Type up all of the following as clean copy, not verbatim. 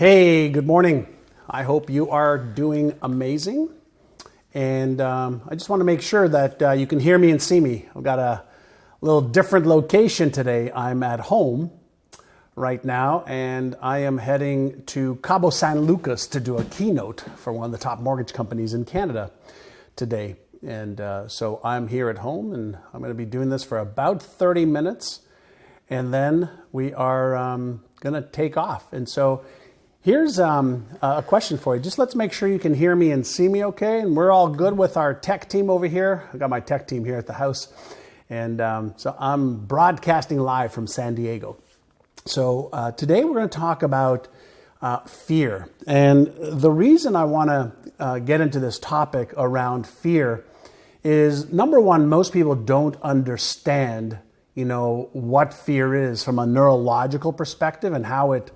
Hey, good morning. I hope you are doing amazing. And I just want to make sure that you can hear me and see me. I've got a little different location today. I'm at home right now, and I am heading to Cabo San Lucas to do a keynote for one of the top mortgage companies in Canada today. And so I'm here at home, and I'm going to be doing this for about 30 minutes, and then we are going to take off. And so here's a question for you. Just let's make sure you can hear me and see me okay. And we're all good with our tech team over here. I got my tech team here at the house. And so I'm broadcasting live from San Diego. So today we're going to talk about fear. And the reason I want to get into this topic around fear is, number one, most people don't understand, what fear is from a neurological perspective and how it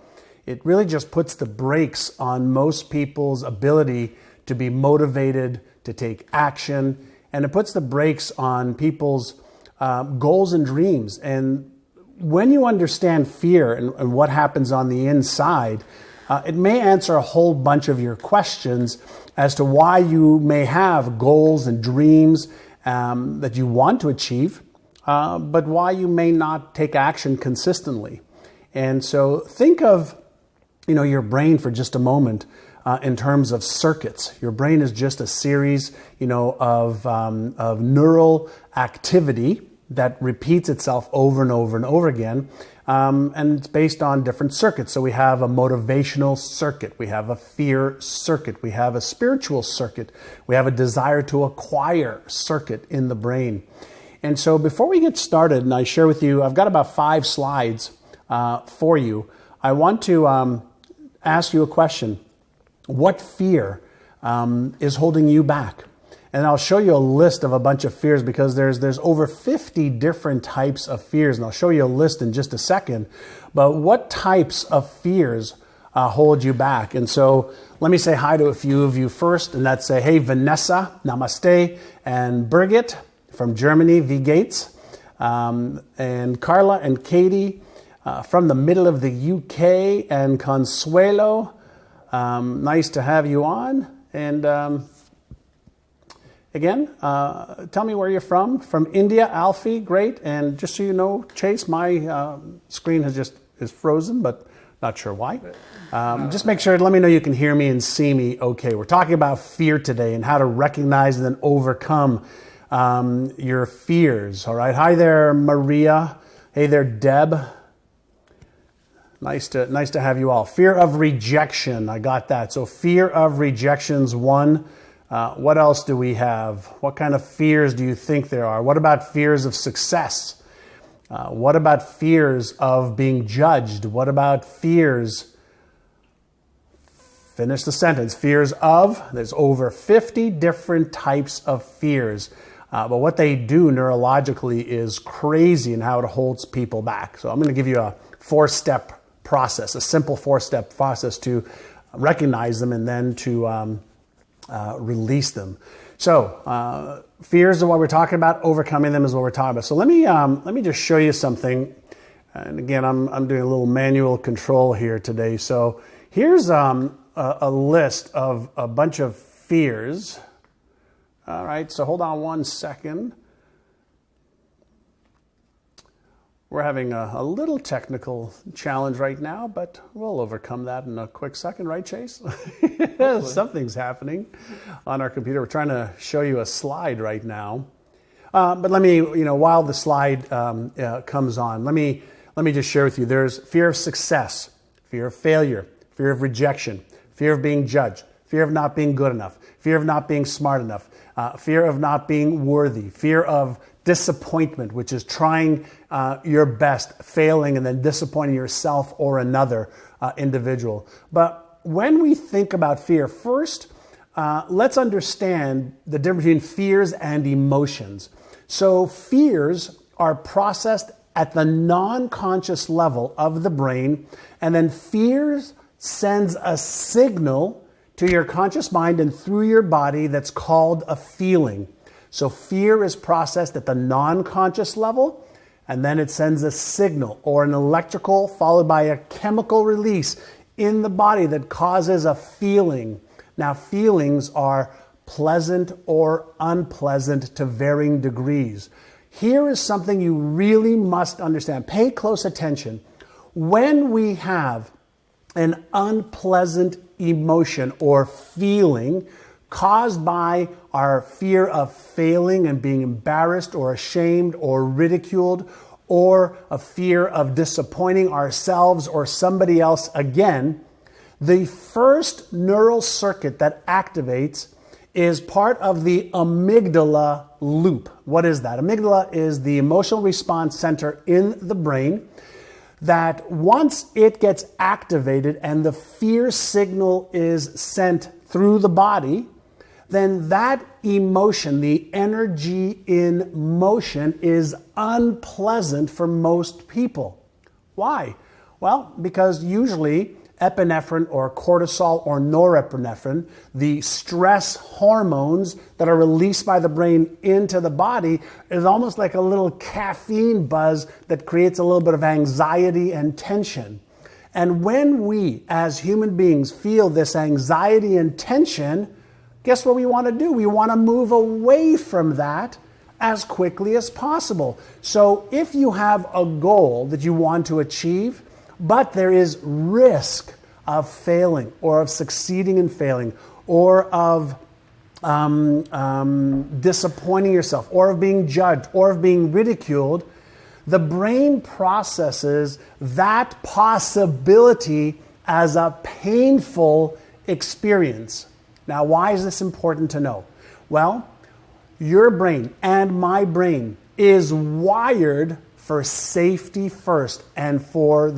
really just puts the brakes on most people's ability to be motivated, to take action, and it puts the brakes on people's goals and dreams. And when you understand fear and what happens on the inside, it may answer a whole bunch of your questions as to why you may have goals and dreams that you want to achieve, but why you may not take action consistently. And so think of your brain for just a moment in terms of circuits. Your brain is just a series, of neural activity that repeats itself over and over and over again. And it's based on different circuits. So we have a motivational circuit. We have a fear circuit. We have a spiritual circuit. We have a desire to acquire circuit in the brain. And so before we get started, and I share with you, I've got about 5 slides for you. I want to ask you a question. What fear is holding you back? And I'll show you a list of a bunch of fears, because there's over 50 different types of fears. And I'll show you a list in just a second. But what types of fears hold you back? And so let me say hi to a few of you first. And that's hey, Vanessa, namaste, and Birgit from Germany, V. Gates, and Carla and Katie from the middle of the UK, and Consuelo. Nice to have you on. And again, tell me where you're from. From India, Alfie, great. And just so you know, Chase, my screen is frozen, but not sure why. Just make sure, let me know you can hear me and see me okay. We're talking about fear today and how to recognize and then overcome your fears. All right. Hi there, Maria. Hey there, Deb. Nice to have you all. Fear of rejection. I got that. So fear of rejection's one. What else do we have? What kind of fears do you think there are? What about fears of success? What about fears of being judged? What about fears? Finish the sentence. Fears of. There's over 50 different types of fears. But what they do neurologically is crazy in how it holds people back. So I'm going to give you a 4-step process, a simple 4-step process to recognize them and then to release them. So fears are what we're talking about. Overcoming them is what we're talking about. So let me just show you something. And again, I'm doing a little manual control here today. So here's a list of a bunch of fears. All right. So hold on one second. We're having a little technical challenge right now, but we'll overcome that in a quick second, right, Chase? Something's happening on our computer. We're trying to show you a slide right now. But let me, while the slide comes on, let me just share with you. There's fear of success, fear of failure, fear of rejection, fear of being judged, fear of not being good enough, fear of not being smart enough, fear of not being worthy, fear of disappointment, which is trying your best, failing, and then disappointing yourself or another individual. But when we think about fear, first, let's understand the difference between fears and emotions. So fears are processed at the non-conscious level of the brain, and then fears sends a signal to your conscious mind and through your body that's called a feeling. So fear is processed at the non-conscious level, and then it sends a signal or an electrical followed by a chemical release in the body that causes a feeling. Now, feelings are pleasant or unpleasant to varying degrees. Here is something you really must understand. Pay close attention. When we have an unpleasant emotion or feeling caused by our fear of failing and being embarrassed or ashamed or ridiculed, or a fear of disappointing ourselves or somebody else again, the first neural circuit that activates is part of the amygdala loop. What is that? Amygdala is the emotional response center in the brain that once it gets activated and the fear signal is sent through the body, then that emotion, the energy in motion, is unpleasant for most people. Why? Well, because usually epinephrine or cortisol or norepinephrine, the stress hormones that are released by the brain into the body, is almost like a little caffeine buzz that creates a little bit of anxiety and tension. And when we, as human beings, feel this anxiety and tension, guess what we want to do? We want to move away from that as quickly as possible. So if you have a goal that you want to achieve, but there is risk of failing or of succeeding in failing or of disappointing yourself or of being judged or of being ridiculed, the brain processes that possibility as a painful experience. Now, why is this important to know? Well, your brain and my brain is wired for safety first and for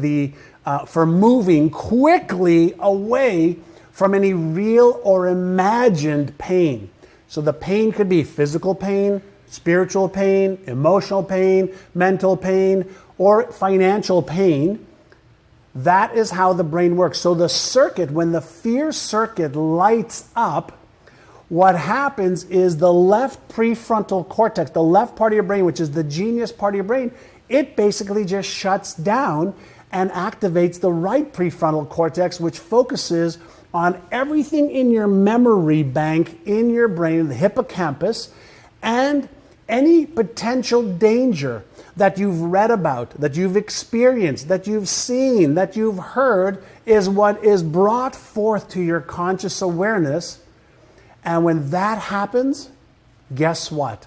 moving quickly away from any real or imagined pain. So the pain could be physical pain, spiritual pain, emotional pain, mental pain, or financial pain. That is how the brain works. So the circuit, when the fear circuit lights up, what happens is the left prefrontal cortex, the left part of your brain, which is the genius part of your brain, it basically just shuts down and activates the right prefrontal cortex, which focuses on everything in your memory bank in your brain, the hippocampus, and any potential danger that you've read about, that you've experienced, that you've seen, that you've heard, is what is brought forth to your conscious awareness. And when that happens, guess what?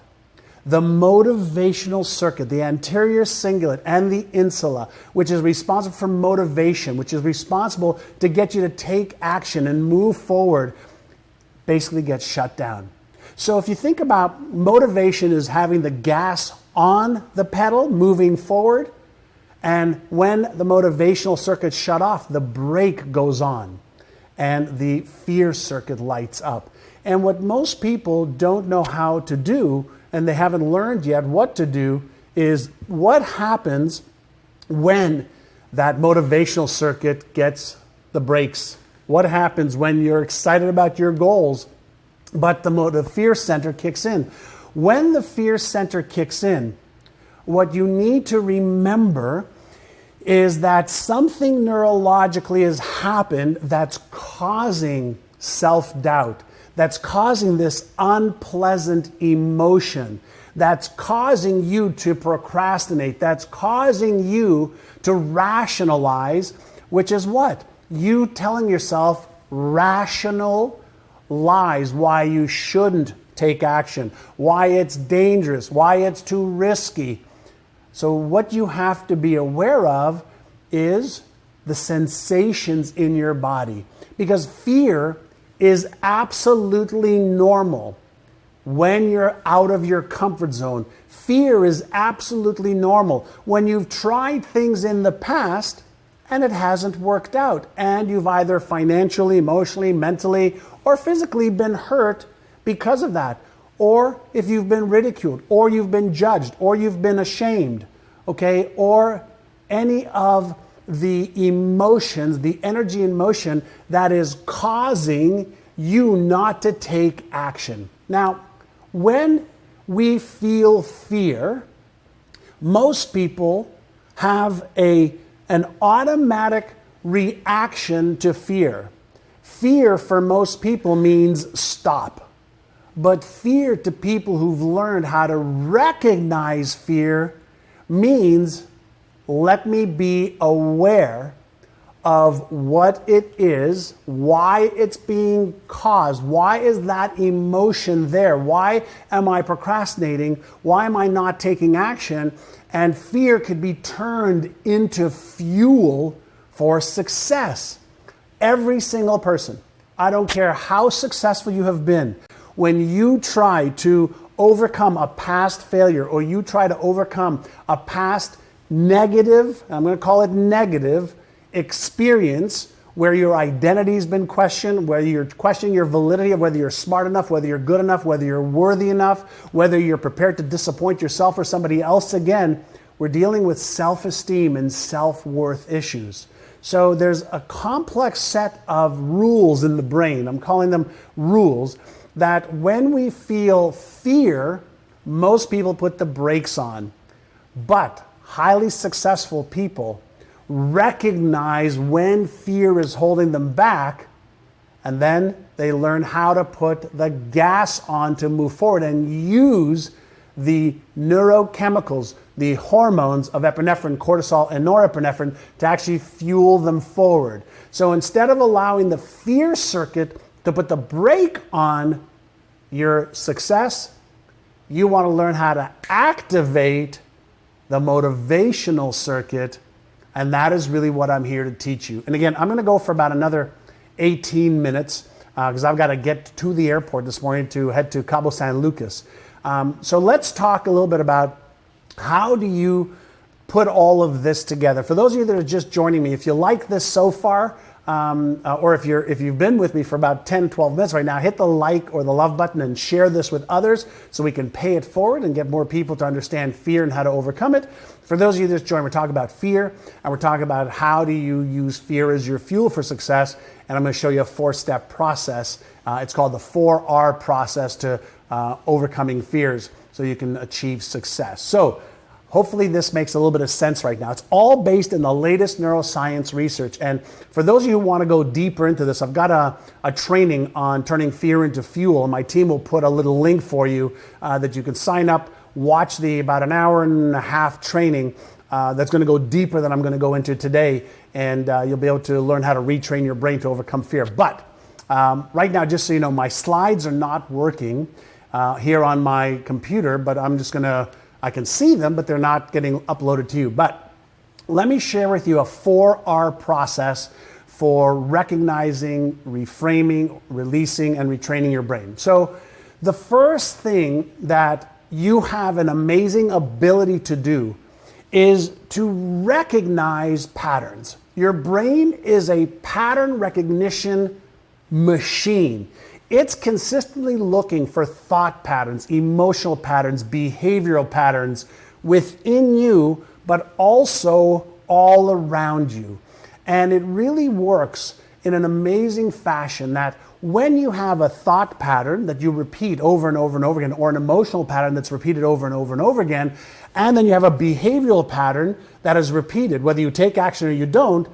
The motivational circuit, the anterior cingulate and the insula, which is responsible for motivation, which is responsible to get you to take action and move forward, basically gets shut down. So if you think about motivation as having the gas on the pedal, moving forward, and when the motivational circuit shut off, the brake goes on and the fear circuit lights up. And what most people don't know how to do, and they haven't learned yet what to do, is what happens when that motivational circuit gets the brakes. What happens when you're excited about your goals, but the fear center kicks in? When the fear center kicks in, what you need to remember is that something neurologically has happened that's causing self-doubt, that's causing this unpleasant emotion, that's causing you to procrastinate, that's causing you to rationalize, which is what? You telling yourself rational lies why you shouldn't take action, why it's dangerous, why it's too risky. So what you have to be aware of is the sensations in your body, because fear is absolutely normal when you're out of your comfort zone. Fear is absolutely normal when you've tried things in the past and it hasn't worked out, and you've either financially, emotionally, mentally, or physically been hurt because of that, or if you've been ridiculed, or you've been judged, or you've been ashamed, okay, or any of the emotions, the energy in motion that is causing you not to take action. Now, when we feel fear, most people have an automatic reaction to fear. Fear for most people means stop. But fear to people who've learned how to recognize fear means let me be aware of what it is, why it's being caused, why is that emotion there, why am I procrastinating, why am I not taking action, and fear could be turned into fuel for success. Every single person, I don't care how successful you have been, when you try to overcome a past failure or you try to overcome a past negative, I'm going to call it negative, experience where your identity's been questioned, where you're questioning your validity of whether you're smart enough, whether you're good enough, whether you're worthy enough, whether you're prepared to disappoint yourself or somebody else again, we're dealing with self-esteem and self-worth issues. So there's a complex set of rules in the brain, I'm calling them rules, that when we feel fear, most people put the brakes on. But highly successful people recognize when fear is holding them back, and then they learn how to put the gas on to move forward and use the neurochemicals, the hormones of epinephrine, cortisol, and norepinephrine to actually fuel them forward. So instead of allowing the fear circuit to put the brake on your success, you want to learn how to activate the motivational circuit, and that is really what I'm here to teach you. And again, I'm going to go for about another 18 minutes because I've got to get to the airport this morning to head to Cabo San Lucas. So let's talk a little bit about how do you put all of this together. For those of you that are just joining me, if you like this so far, or if you've been with me for about 10, 12 minutes right now, hit the like or the love button and share this with others so we can pay it forward and get more people to understand fear and how to overcome it. For those of you that just joined, we're talking about fear, and we're talking about how do you use fear as your fuel for success, and I'm going to show you a 4-step process. It's called the 4R process to overcoming fears so you can achieve success. So hopefully this makes a little bit of sense right now. It's all based in the latest neuroscience research. And for those of you who want to go deeper into this, I've got a training on turning fear into fuel. And my team will put a little link for you that you can sign up, watch the about an hour and a half training that's going to go deeper than I'm going to go into today. And you'll be able to learn how to retrain your brain to overcome fear. But right now, just so you know, my slides are not working here on my computer, but I'm just going to, I can see them, but they're not getting uploaded to you. But let me share with you a 4R process for recognizing, reframing, releasing, and retraining your brain. So the first thing that you have an amazing ability to do is to recognize patterns. Your brain is a pattern recognition machine. It's consistently looking for thought patterns, emotional patterns, behavioral patterns within you, but also all around you. And it really works in an amazing fashion that when you have a thought pattern that you repeat over and over and over again, or an emotional pattern that's repeated over and over and over again, and then you have a behavioral pattern that is repeated, whether you take action or you don't,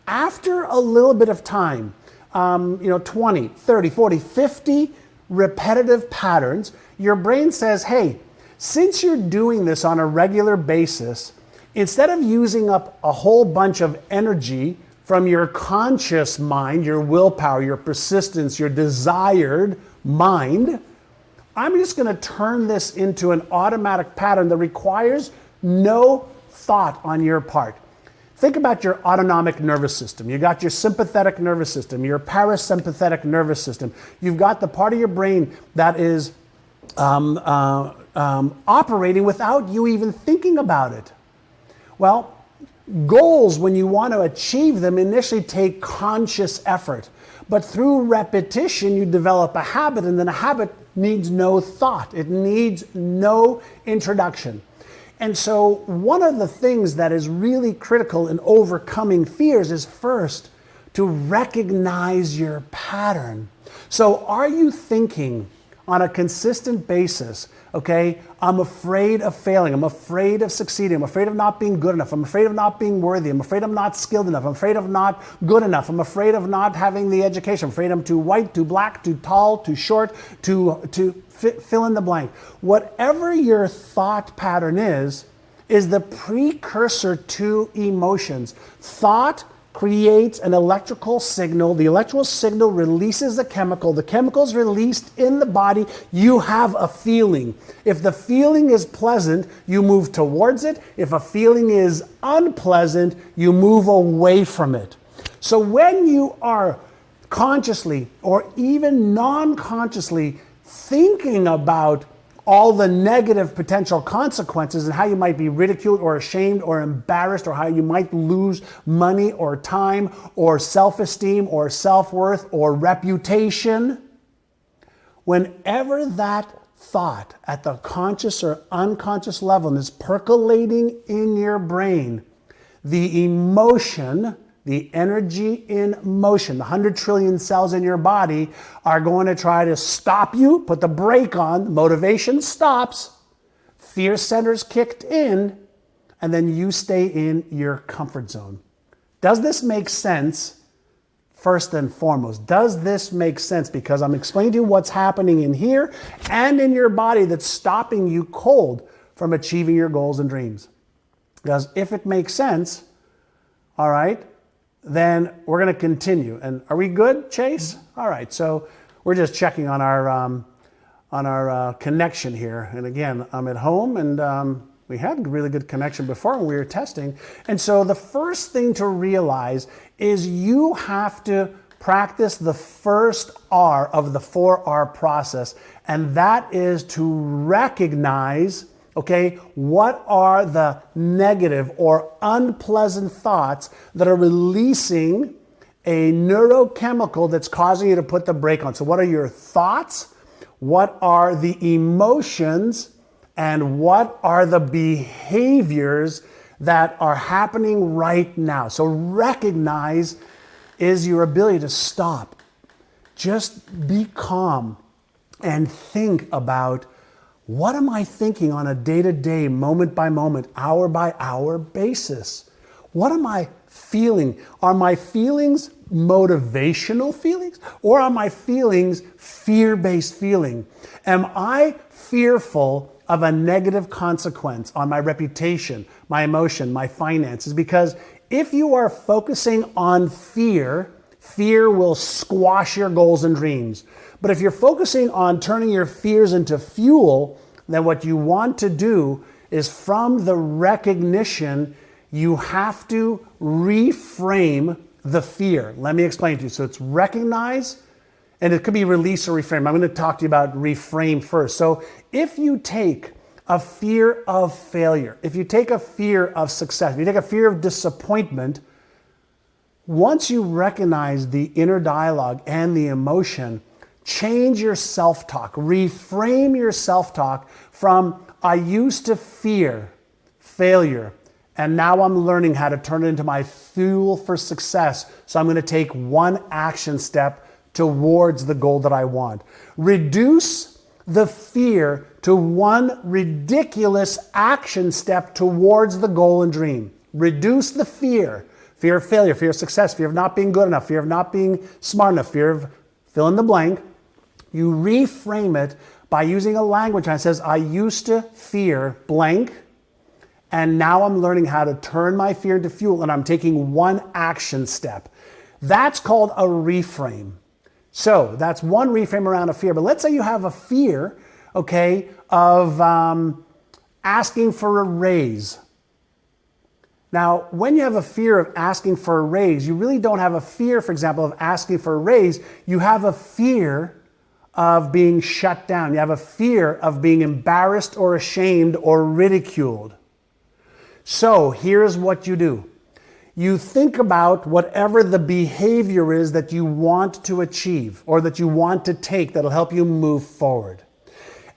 after a little bit of time, 20, 30, 40, 50 repetitive patterns, your brain says, hey, since you're doing this on a regular basis, instead of using up a whole bunch of energy from your conscious mind, your willpower, your persistence, your desired mind, I'm just going to turn this into an automatic pattern that requires no thought on your part. Think about your autonomic nervous system. You got your sympathetic nervous system, your parasympathetic nervous system. You've got the part of your brain that is operating without you even thinking about it. Well, goals, when you want to achieve them, initially take conscious effort. But through repetition, you develop a habit, and then a habit needs no thought. It needs no introduction. And so one of the things that is really critical in overcoming fears is first to recognize your pattern. So are you thinking on a consistent basis, okay, I'm afraid of failing, I'm afraid of succeeding, I'm afraid of not being good enough, I'm afraid of not being worthy, I'm afraid I'm not skilled enough, I'm afraid of not good enough, I'm afraid of not having the education, I'm afraid I'm too white, too black, too tall, too short, fill in the blank. Whatever your thought pattern is the precursor to emotions. Thought creates an electrical signal. The electrical signal releases a chemical. The chemical is released in the body. You have a feeling. If the feeling is pleasant, you move towards it. If a feeling is unpleasant, you move away from it. So when you are consciously or even non-consciously thinking about all the negative potential consequences and how you might be ridiculed or ashamed or embarrassed or how you might lose money or time or self-esteem or self-worth or reputation, whenever that thought at the conscious or unconscious level is percolating in your brain, the emotion, the energy in motion, the 100 trillion cells in your body are going to try to stop you, put the brake on, motivation stops, fear centers kicked in, and then you stay in your comfort zone. Does this make sense? First and foremost, does this make sense? Because I'm explaining to you what's happening in here and in your body that's stopping you cold from achieving your goals and dreams. Because if it makes sense, all right, then we're going to continue. And are we good, Chase? All right. So we're just checking on our connection here. And again, I'm at home, and we had a really good connection before when we were testing. And so the first thing to realize is you have to practice the first R of the 4R process, and that is to recognize, okay, what are the negative or unpleasant thoughts that are releasing a neurochemical that's causing you to put the brake on? So what are your thoughts? What are the emotions? And what are the behaviors that are happening right now? So recognize is your ability to stop. Just be calm and think about, what am I thinking on a day-to-day, moment-by-moment, hour-by-hour basis? What am I feeling? Are my feelings motivational feelings, or are my feelings fear-based feeling? Am I fearful of a negative consequence on my reputation, my emotion, my finances? Because if you are focusing on fear, fear will squash your goals and dreams. But if you're focusing on turning your fears into fuel, then what you want to do is, from the recognition, you have to reframe the fear. Let me explain to you. So it's recognize, and it could be release or reframe. I'm going to talk to you about reframe first. So if you take a fear of failure, if you take a fear of success, if you take a fear of disappointment, once you recognize the inner dialogue and the emotion, change your self-talk. Reframe your self-talk from, I used to fear failure, and now I'm learning how to turn it into my fuel for success. So I'm going to take one action step towards the goal that I want. Reduce the fear to one ridiculous action step towards the goal and dream. Reduce the fear. Fear of failure, fear of success, fear of not being good enough, fear of not being smart enough, fear of fill in the blank. You reframe it by using a language that says, I used to fear blank, and now I'm learning how to turn my fear into fuel, and I'm taking one action step. That's called a reframe. So that's one reframe around a fear. But let's say you have a fear, okay, of asking for a raise. Now, when you have a fear of asking for a raise, you really don't have a fear, for example, of asking for a raise. You have a fear of being shut down. You have a fear of being embarrassed or ashamed or ridiculed. So here's what you do. You think about whatever the behavior is that you want to achieve or that you want to take that'll help you move forward.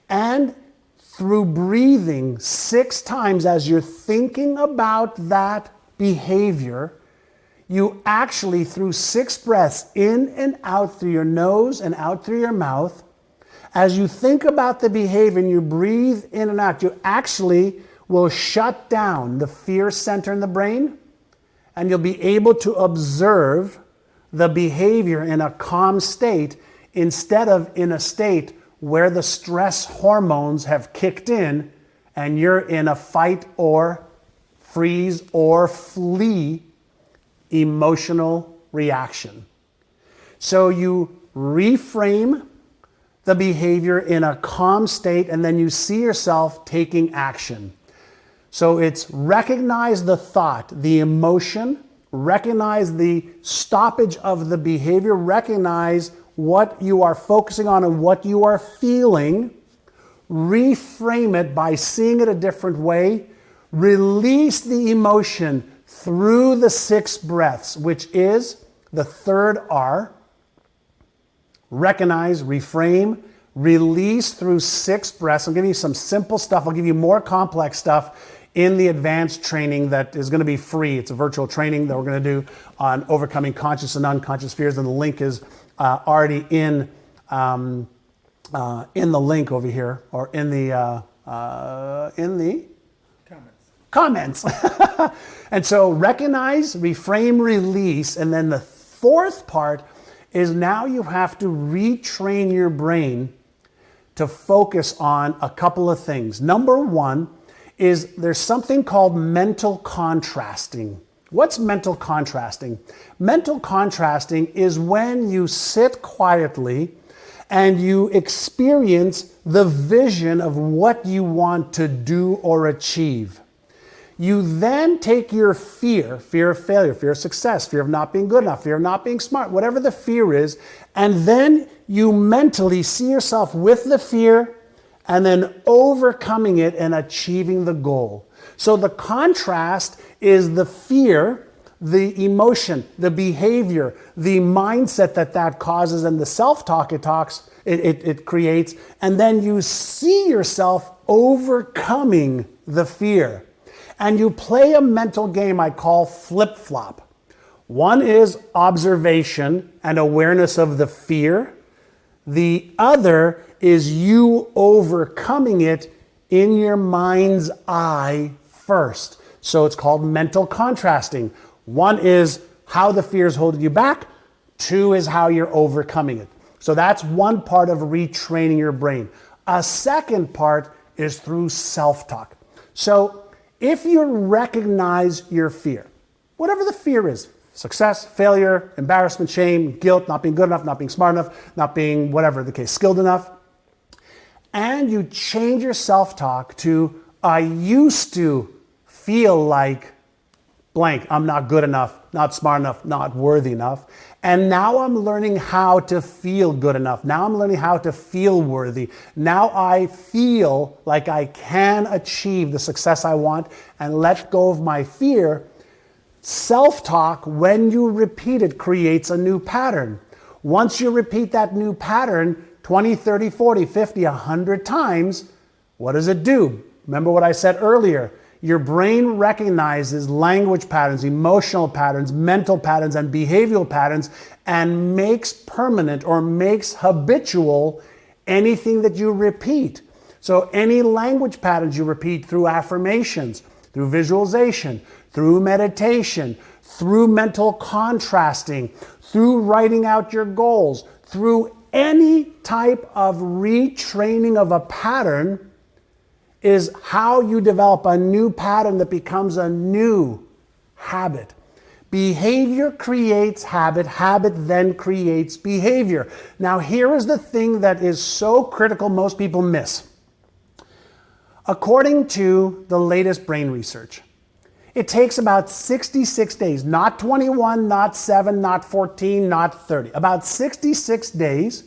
And through breathing 6 times as you're thinking about that behavior, you actually, through 6 breaths in and out through your nose and out through your mouth, As you think about the behavior and you breathe in and out, you actually will shut down the fear center in the brain, and you'll be able to observe the behavior in a calm state instead of in a state where the stress hormones have kicked in and you're in a fight or freeze or flee emotional reaction. So you reframe the behavior in a calm state, and then you see yourself taking action. So it's recognize the thought, the emotion, recognize the stoppage of the behavior, recognize what you are focusing on and what you are feeling, reframe it by seeing it a different way, release the emotion through the 6 breaths, which is the third R. Recognize, reframe, release through 6 breaths. I'm giving you some simple stuff. I'll give you more complex stuff in the advanced training that is going to be free. It's a virtual training that we're going to do on overcoming conscious and unconscious fears, and the link is already in the link over here, or in the comments. And so recognize, reframe, release, and then the fourth part is now you have to retrain your brain to focus on a couple of things. Number one is there's something called mental contrasting. What's mental contrasting? Mental contrasting is when you sit quietly and you experience the vision of what you want to do or achieve. You then take your fear of failure, fear of success, fear of not being good enough, fear of not being smart, whatever the fear is, and then you mentally see yourself with the fear and then overcoming it and achieving the goal. So the contrast is the fear, the emotion, the behavior, the mindset that causes, and the self-talk it creates, and then you see yourself overcoming the fear. And you play a mental game I call flip-flop. One is observation and awareness of the fear. The other is you overcoming it in your mind's eye first. So it's called mental contrasting. One is how the fear is holding you back. 2 is how you're overcoming it. So that's one part of retraining your brain. A second part is through self-talk. So if you recognize your fear, whatever the fear is, success, failure, embarrassment, shame, guilt, not being good enough, not being smart enough, not being whatever the case, skilled enough, and you change your self-talk to, I used to feel like blank, I'm not good enough, not smart enough, not worthy enough. And now I'm learning how to feel good enough. Now I'm learning how to feel worthy. Now I feel like I can achieve the success I want and let go of my fear. Self-talk, when you repeat it, creates a new pattern. Once you repeat that new pattern 20, 30, 40, 50, 100 times, what does it do? Remember what I said earlier. Your brain recognizes language patterns, emotional patterns, mental patterns, and behavioral patterns, and makes permanent or makes habitual anything that you repeat. So any language patterns you repeat through affirmations, through visualization, through meditation, through mental contrasting, through writing out your goals, through any type of retraining of a pattern, is how you develop a new pattern that becomes a new habit. Behavior creates habit, habit then creates behavior. Now here is the thing that is so critical most people miss. According to the latest brain research, it takes about 66 days, not 21, not 7, not 14, not 30, about 66 days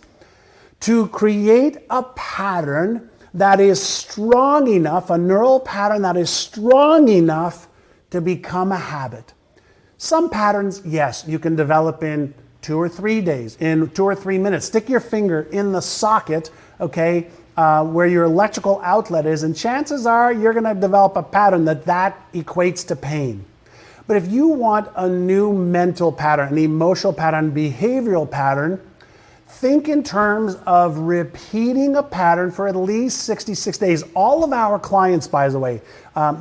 to create a pattern that is strong enough, a neural pattern that is strong enough to become a habit. Some patterns, yes, you can develop in 2 or 3 days, in 2 or 3 minutes. Stick your finger in the socket, okay, where your electrical outlet is, and chances are you're going to develop a pattern that equates to pain. But if you want a new mental pattern, an emotional pattern, behavioral pattern, think in terms of repeating a pattern for at least 66 days. All of our clients, by the way,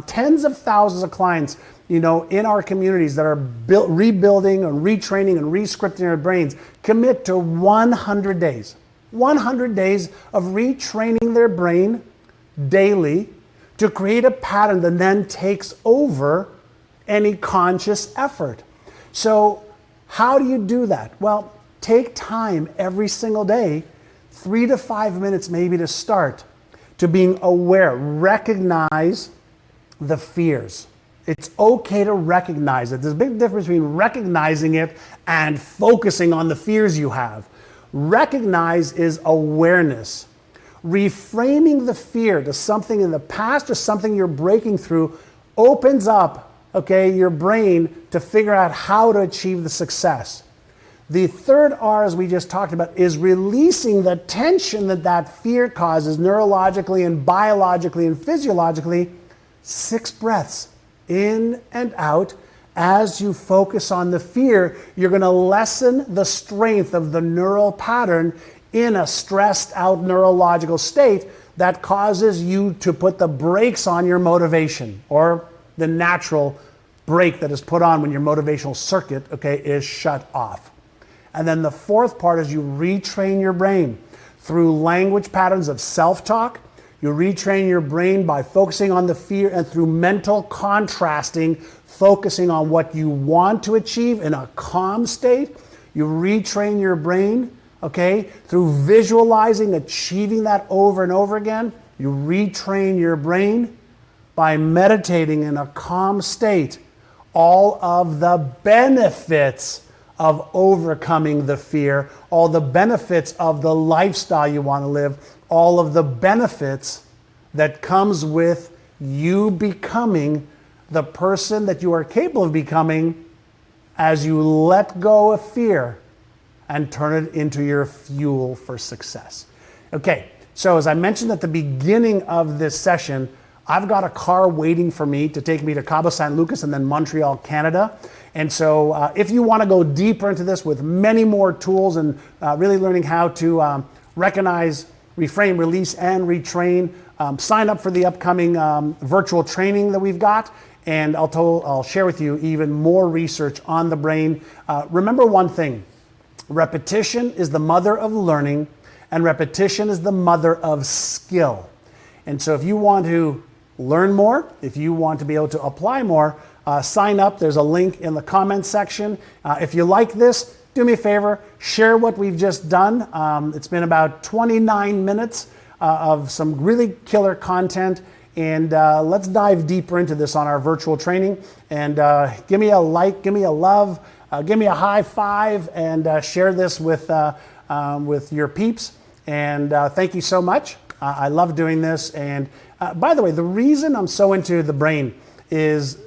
tens of thousands of clients, in our communities that are rebuilding and retraining and rescripting their brains, commit to 100 days. 100 days of retraining their brain daily to create a pattern that then takes over any conscious effort. So how do you do that? Well, take time every single day, 3 to 5 minutes maybe to start, to being aware. Recognize the fears. It's okay to recognize it. There's a big difference between recognizing it and focusing on the fears you have. Recognize is awareness. Reframing the fear to something in the past or something you're breaking through opens up, your brain to figure out how to achieve the success. The third R, as we just talked about, is releasing the tension that fear causes neurologically and biologically and physiologically. 6 breaths in and out. As you focus on the fear, you're going to lessen the strength of the neural pattern in a stressed out neurological state that causes you to put the brakes on your motivation, or the natural brake that is put on when your motivational circuit, is shut off. And then the fourth part is you retrain your brain through language patterns of self-talk. You retrain your brain by focusing on the fear, and through mental contrasting, focusing on what you want to achieve in a calm state. You retrain your brain, through visualizing, achieving that over and over again. You retrain your brain by meditating in a calm state. All of the benefits of overcoming the fear, all the benefits of the lifestyle you want to live, all of the benefits that comes with you becoming the person that you are capable of becoming as you let go of fear and turn it into your fuel for success. Okay, so as I mentioned at the beginning of this session, I've got a car waiting for me to take me to Cabo San Lucas and then Montreal, Canada. And so if you want to go deeper into this with many more tools and really learning how to recognize, reframe, release, and retrain, sign up for the upcoming virtual training that we've got. And I'll share with you even more research on the brain. Remember one thing: repetition is the mother of learning, and repetition is the mother of skill. And so if you want to learn more, if you want to be able to apply more, sign up. There's a link in the comments section. If you like this, do me a favor, share what we've just done. It's been about 29 minutes of some really killer content. And let's dive deeper into this on our virtual training. And give me a like, give me a love, give me a high five, and share this with your peeps. And thank you so much. I love doing this. And by the way, the reason I'm so into the brain is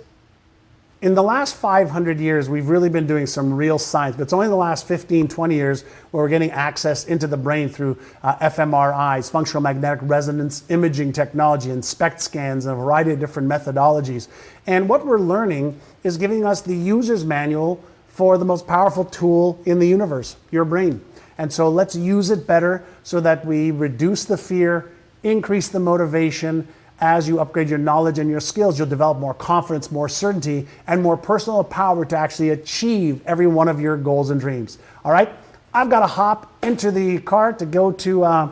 in the last 500 years, we've really been doing some real science, but it's only the last 15, 20 years where we're getting access into the brain through fMRIs, functional magnetic resonance imaging technology, and SPECT scans, and a variety of different methodologies. And what we're learning is giving us the user's manual for the most powerful tool in the universe, your brain. And so let's use it better so that we reduce the fear, increase the motivation. As you upgrade your knowledge and your skills, you'll develop more confidence, more certainty, and more personal power to actually achieve every one of your goals and dreams. All right? I've got to hop into the car to go to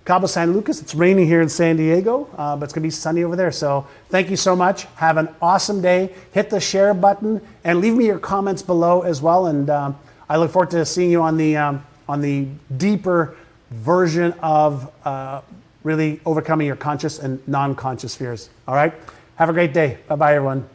Cabo San Lucas. It's raining here in San Diego, but it's going to be sunny over there. So thank you so much. Have an awesome day. Hit the share button and leave me your comments below as well. And I look forward to seeing you on the deeper version of really overcoming your conscious and non-conscious fears. All right? Have a great day. Bye-bye, everyone.